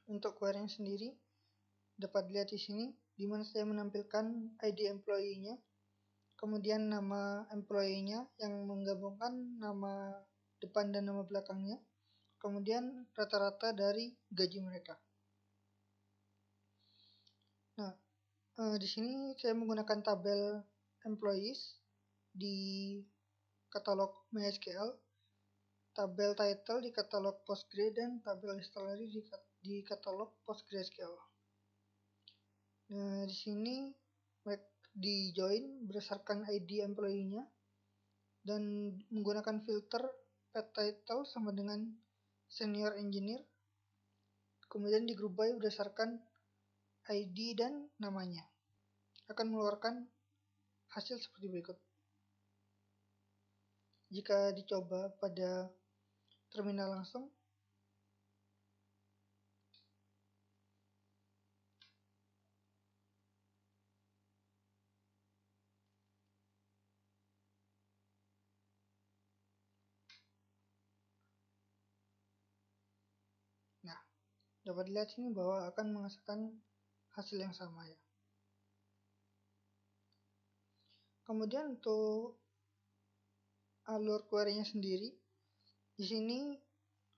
untuk query sendiri dapat dilihat di sini, di mana saya menampilkan ID employee-nya, kemudian nama employee-nya yang menggabungkan nama depan dan nama belakangnya, kemudian rata-rata dari gaji mereka. Nah, di sini saya menggunakan tabel employees di katalog MySQL, tabel title di katalog Postgre, dan tabel salary di katalog PostgreSQL. Nah, di sini di join berdasarkan ID employee-nya dan menggunakan filter pet title sama dengan senior engineer, kemudian di group by berdasarkan ID dan namanya, akan mengeluarkan hasil seperti berikut. Jika dicoba pada terminal langsung, nah dapat dilihat sini bahwa akan menghasilkan hasil yang sama ya. Kemudian untuk alur query-nya sendiri, di sini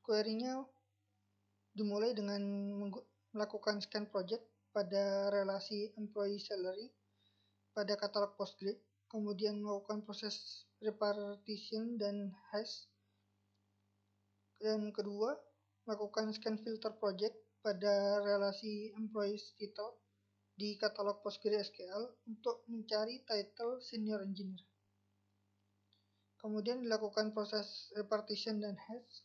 query-nya dimulai dengan melakukan scan project pada relasi employee salary pada katalog Postgre, kemudian melakukan proses repartition dan hash, dan kedua melakukan scan filter project pada relasi employees title di katalog PostgreSQL untuk mencari title senior engineer. Kemudian dilakukan proses repartition dan hash.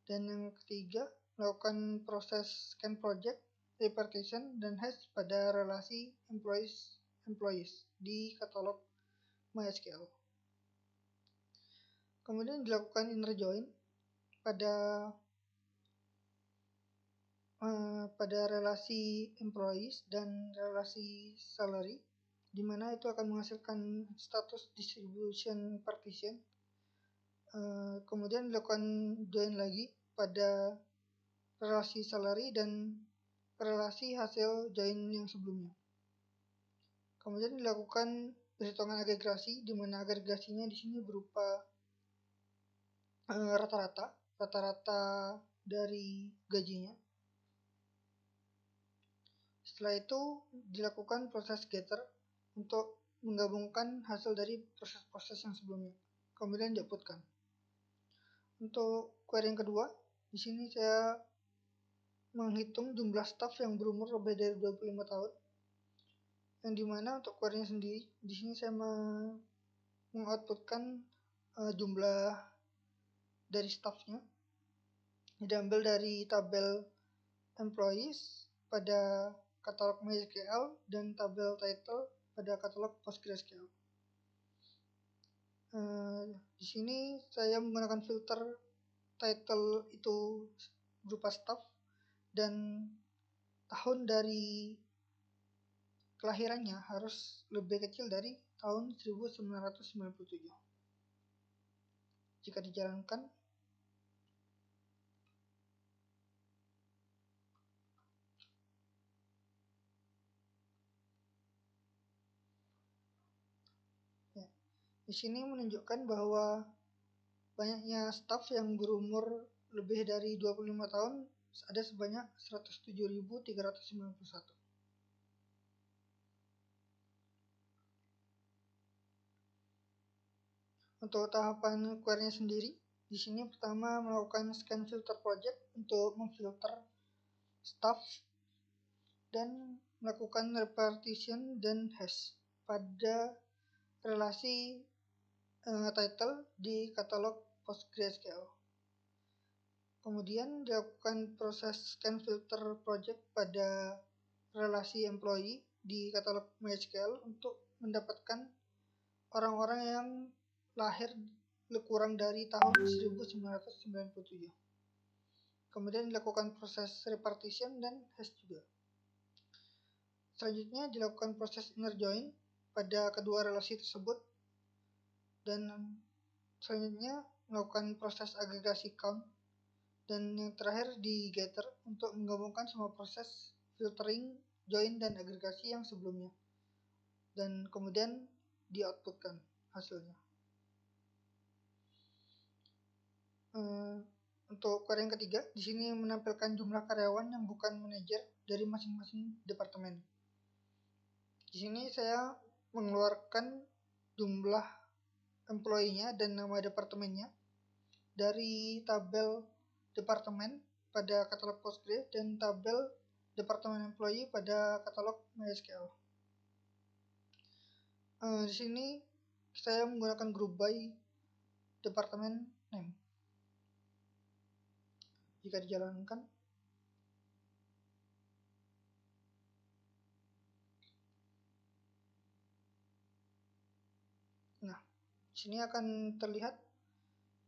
Dan yang ketiga, melakukan proses scan project, repartition, dan hash pada relasi employees di katalog MySQL. Kemudian dilakukan inner join pada relasi employees dan relasi salary, di mana itu akan menghasilkan status distribution partition. Kemudian dilakukan join lagi pada relasi salary dan relasi hasil join yang sebelumnya. Kemudian dilakukan perhitungan agregasi, di mana agregasinya di sini berupa rata-rata dari gajinya. Setelah itu dilakukan proses getter untuk menggabungkan hasil dari proses-proses yang sebelumnya, kemudian diuploadkan. Untuk query yang kedua, di sini saya menghitung jumlah staff yang berumur lebih dari 25 tahun. Yang dimana untuk query-nya sendiri, di sini saya mengoutputkan jumlah dari staffnya. Diambil dari tabel employees pada katalog MySQL dan tabel title pada katalog PostgreSQL. Di sini saya menggunakan filter title itu berupa staff dan tahun dari kelahirannya harus lebih kecil dari tahun 1997. Jika dijalankan, di sini menunjukkan bahwa banyaknya staf yang berumur lebih dari 25 tahun ada sebanyak 107.391. Untuk tahapan query-nya sendiri, di sini pertama melakukan scan filter project untuk memfilter staff dan melakukan repartition dan hash pada relasi title di katalog PostgreSQL. Kemudian dilakukan proses scan filter project pada relasi employee di katalog MySQL untuk mendapatkan orang-orang yang lahir kurang dari tahun 1997. Kemudian dilakukan proses repartition dan hash juga. Selanjutnya dilakukan proses inner join pada kedua relasi tersebut, dan selanjutnya melakukan proses agregasi count Dan yang terakhir di getter untuk menggabungkan semua proses filtering, join, dan agregasi yang sebelumnya. Dan kemudian di outputkan hasilnya. Untuk query yang ketiga, di sini menampilkan jumlah karyawan yang bukan manajer dari masing-masing departemen. Di sini saya mengeluarkan jumlah employee-nya dan nama departemennya dari tabel departemen pada katalog Postgre dan tabel departemen employee pada katalog MySQL. Di sini saya menggunakan group by departemen name. Jika dijalankan, nah, di sini akan terlihat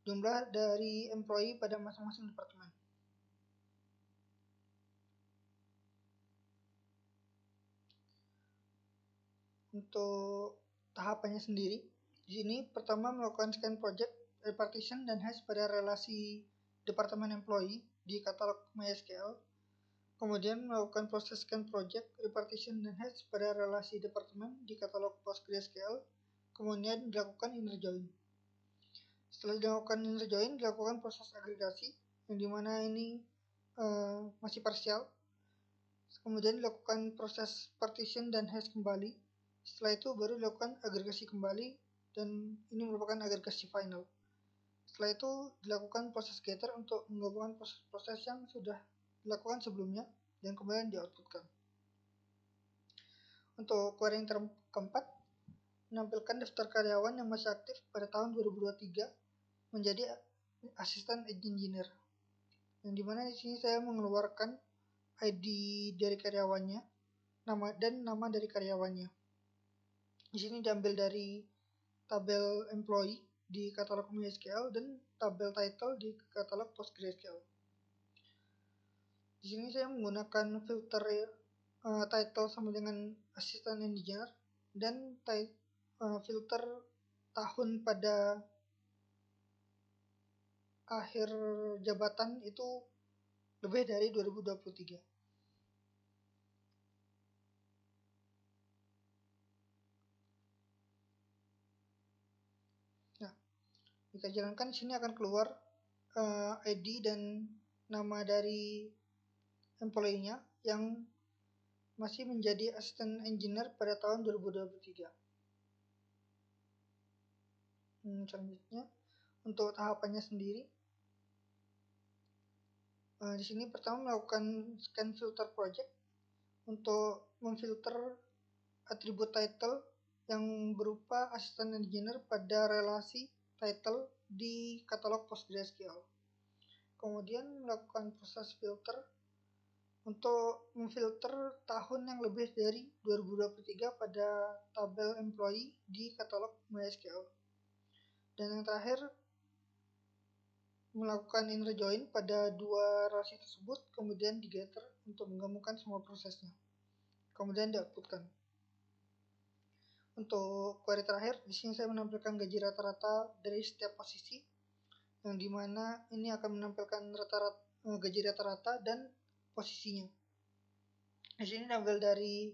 jumlah dari employee pada masing-masing departemen. Untuk tahapannya sendiri, di sini pertama melakukan scan project, repartition, dan hash pada relasi departemen employee di katalog MySQL. Kemudian melakukan proses scan project, repartition, dan hash pada relasi departemen di katalog PostgreSQL. Kemudian dilakukan inner join. Setelah dilakukan inner join, dilakukan proses agregasi, yang dimana ini masih parsial. Kemudian dilakukan proses partition dan hash kembali. Setelah itu baru dilakukan agregasi kembali, dan ini merupakan agregasi final. Setelah itu dilakukan proses getter untuk menggabungkan proses-proses yang sudah dilakukan sebelumnya dan kemudian di-outputkan. Untuk query yang keempat, menampilkan daftar karyawan yang masih aktif pada tahun 2023 menjadi asisten engineer. Yang dimana di sini saya mengeluarkan ID dari karyawannya, nama dari karyawannya. Di sini diambil dari tabel employee di katalog MySQL dan tabel title di katalog PostgreSQL. Di sini saya menggunakan filter title sama dengan assistant engineer dan filter tahun pada akhir jabatan itu lebih dari 2023. Jika jalankan di sini akan keluar ID dan nama dari employee-nya yang masih menjadi assistant engineer pada tahun 2023. Selanjutnya untuk tahapannya sendiri, di sini pertama melakukan scan filter project untuk memfilter atribut title yang berupa assistant engineer pada relasi title di katalog PostgreSQL. Kemudian melakukan proses filter untuk memfilter tahun yang lebih dari 2023 pada tabel employee di katalog MySQL. Dan yang terakhir, melakukan inner join pada dua relasi tersebut, kemudian digetter untuk menggabungkan semua prosesnya. Kemudian di-outputkan. Untuk query terakhir, di sini saya menampilkan gaji rata-rata dari setiap posisi, yang dimana ini akan menampilkan gaji rata-rata dan posisinya. Di sini diambil dari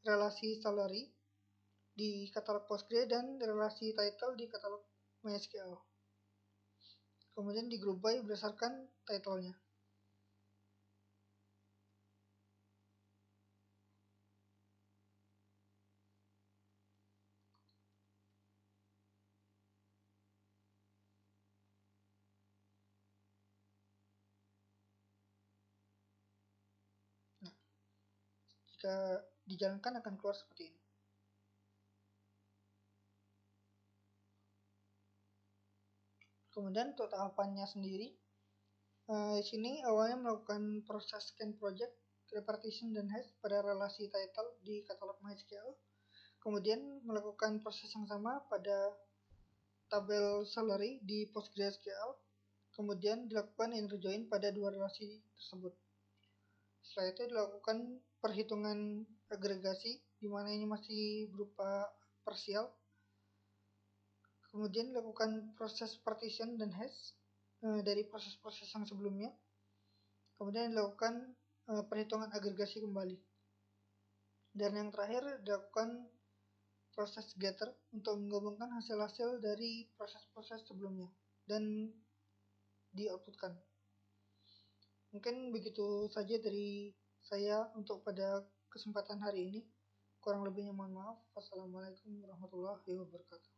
relasi salary di katalog Postgre dan relasi title di katalog MySQL. Kemudian di group by berdasarkan title-nya. Jika dijalankan akan keluar seperti ini. Kemudian untuk tahapannya sendiri, di sini awalnya melakukan proses scan project, repartition, dan hash pada relasi title di katalog MySQL. Kemudian melakukan proses yang sama pada tabel salary di PostgreSQL. Kemudian dilakukan inner join pada dua relasi tersebut. Setelah itu dilakukan perhitungan agregasi, di mana ini masih berupa parsial. Kemudian dilakukan proses partition dan hash. dari proses-proses yang sebelumnya. Kemudian dilakukan perhitungan agregasi kembali. Dan yang terakhir dilakukan proses getter untuk menggabungkan hasil-hasil dari proses-proses sebelumnya dan di-outputkan. Mungkin begitu saja dari saya untuk pada kesempatan hari ini. Kurang lebihnya mohon maaf. Wassalamualaikum warahmatullahi wabarakatuh.